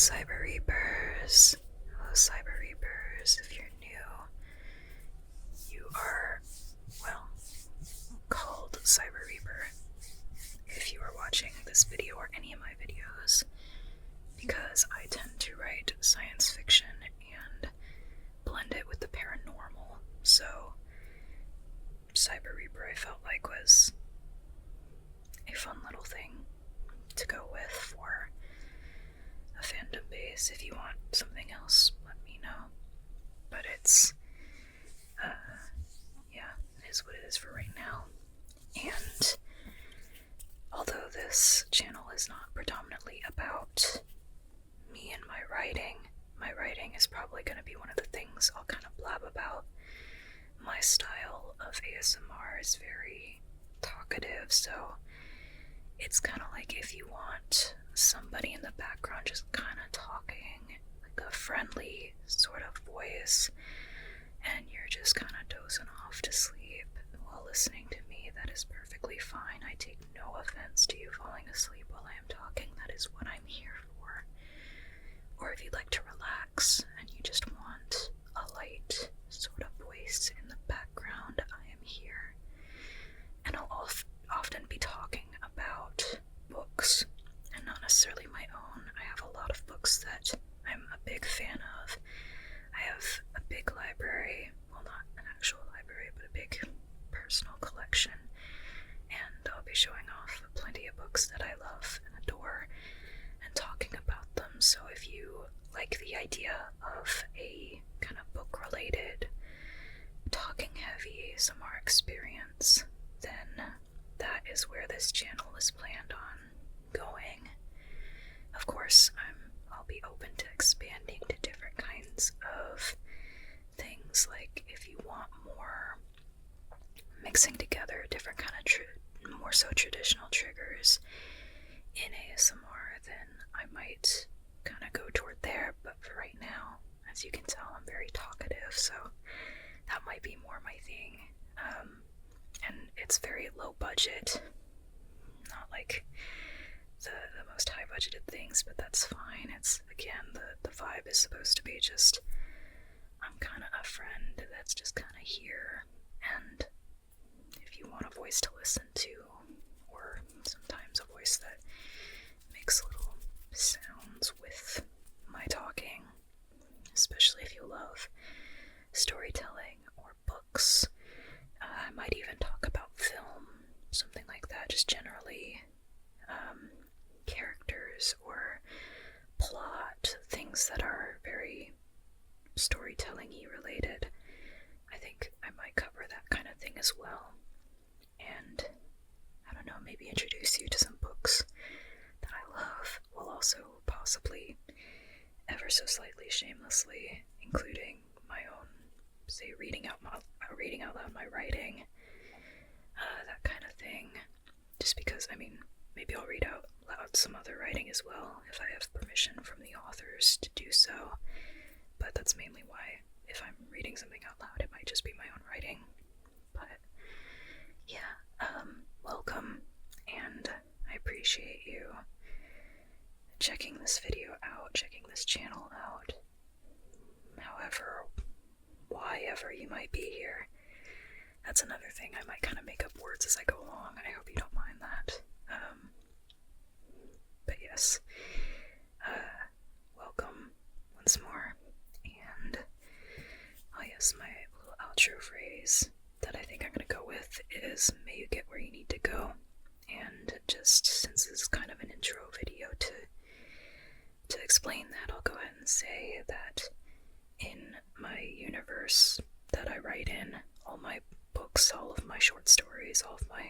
Cyber Reapers. Hello, Cyber Reapers. If you're new, you are, well, called Cyber Reaper if you are watching this video or any of my videos, because I tend to write science fiction and blend it with the paranormal. So, Cyber Reaper I felt like was a fun little thing to go with for a fandom base. If you want something else, let me know. But it's, yeah, it is what it is for right now. And although this channel is not predominantly about me and my writing is probably going to be one of the things I'll kind of blab about. My style of ASMR is very talkative, so it's kind of like if you want somebody in the background just kind of talking, like a friendly sort of voice, and you're just kind of dozing off to sleep while listening to me, that is perfectly fine. I take no offense to you falling asleep while I am talking. That is what I'm here for. Or if you'd like to relax and you just want a light sort of voice in the background, I am here. And I'll often be talking about books, and not necessarily my own. I have a lot of books that I'm a big fan of. I have a big library, well, not an actual library, but a big personal collection, and I'll be showing off plenty of books that I love and adore and talking about them. So if you like the idea of a kind of book-related, talking heavy ASMR experience, then that is where this channel is planned on going. Of course, I'll be open to expanding to different kinds of things, like if you want more mixing together different kind of more so traditional triggers in ASMR, then I might kind of go toward there. But for right now, as you can tell, I'm very talkative, so that might be more my thing. And it's very low budget, not like the most high budgeted things, but that's fine. It's, again, the vibe is supposed to be just, I'm kind of a friend that's just kind of here, and if you want a voice to listen to, or sometimes a voice that makes little sounds with my talking, especially if you love storytelling or books, I might even talk about film, something like that, just generally characters or plot, things that are very storytelling-y related. I think I might cover that kind of thing as well. And I don't know, maybe introduce you to some books that I love, while also possibly ever so slightly shamelessly including my own, say, reading out loud my writing, that kind of thing. Just because, I mean, maybe I'll read out loud some other writing as well if I have permission from the authors to do so. But that's mainly why, if I'm reading something out loud, it might just be my own writing. But yeah, welcome, and I appreciate you checking this video out, checking this channel out, however, why ever you might be here. That's another thing, I might kind of make up words as I go along. I hope you don't mind that. But yes, welcome once more. And oh yes, my little outro phrase that I think I'm gonna go with is, may you get where you need to go. And just since this is kind of an intro video to explain that, I'll go ahead and say that in my universe that I write in, all my books, all of my short stories, all of my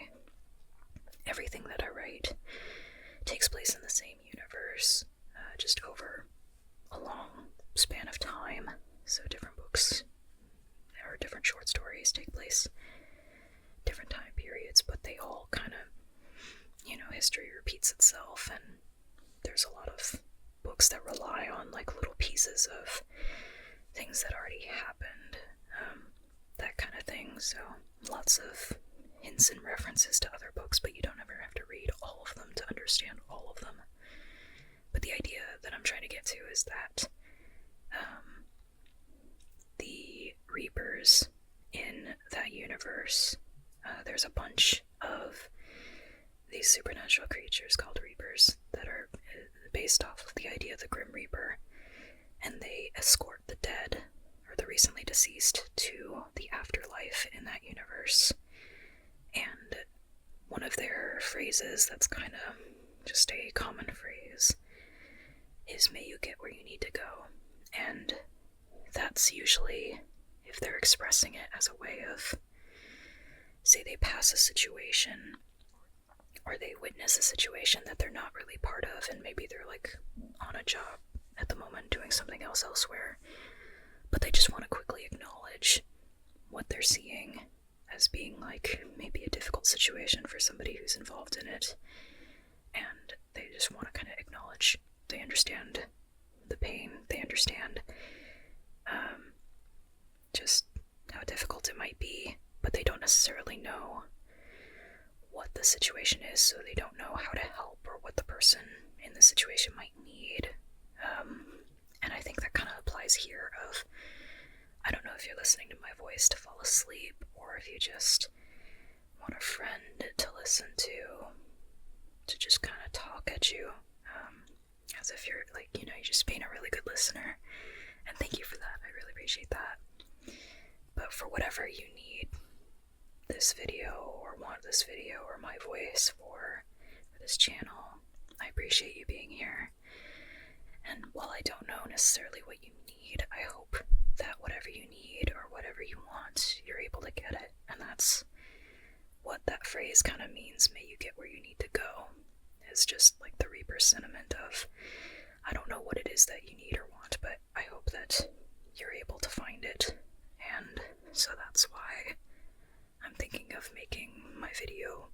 everything that I write takes place in the same universe, just over a long span of time. So different books or different short stories take place different time periods, but they all kind of, history repeats itself, and there's a lot of books that rely on like little pieces of things that already happened, that kind of thing. So lots of hints and references to other books, but you don't ever have to read all of them to understand all of them. But the idea that I'm trying to get to is that the Reapers in that universe, there's a bunch of these supernatural creatures called Reapers that are based off of the idea of the Grim Reaper, and they escort the dead or the recently deceased to the afterlife in that universe. And one of their phrases that's kind of just a common phrase is, "May you get where you need to go." And that's usually if they're expressing it as a way of, say they pass a situation or they witness a situation that they're not really part of, and maybe they're like on a job at the moment doing something else elsewhere, but they just want to quickly acknowledge what they're seeing as being like maybe a difficult situation for somebody who's involved in it, and they just want to kind of acknowledge they understand the pain, they understand just how difficult it might be, but they don't necessarily know what the situation is, so they don't know how to help or what the person in the situation might need. And I think that kind of applies here of, I don't know if you're listening to my voice to fall asleep, or if you just want a friend to listen to just kind of talk at you, as if you're like, you're just being a really good listener, and thank you for that, I really appreciate that. But for whatever you need this video, or want this video, or my voice for this channel, I appreciate you being here. And while I don't know necessarily what you need, I hope that whatever you need or whatever you want, you're able to get it. And that's what that phrase kind of means, "May you get where you need to go." It's just like the Reaper sentiment of, I don't know what it is that you need or want, but I hope that you're able to find it. And so that's why I'm thinking of making my video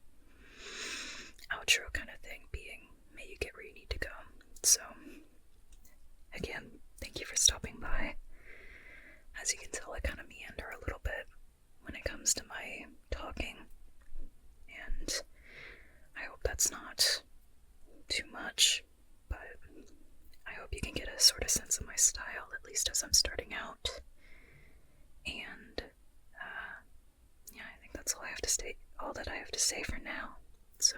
outro kind of thing being, "May you get where you need to go." So again, thank you for stopping by. As you can tell, I kind of meander a little bit when it comes to my talking, and I hope that's not too much, but I hope you can get a sort of sense of my style, at least as I'm starting out. And yeah, I think that's all that I have to say for now. So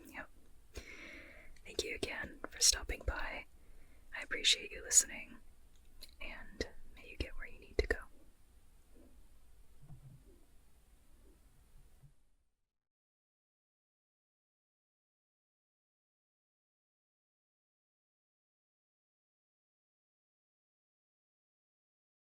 yep, thank you again for stopping by. I appreciate you listening, and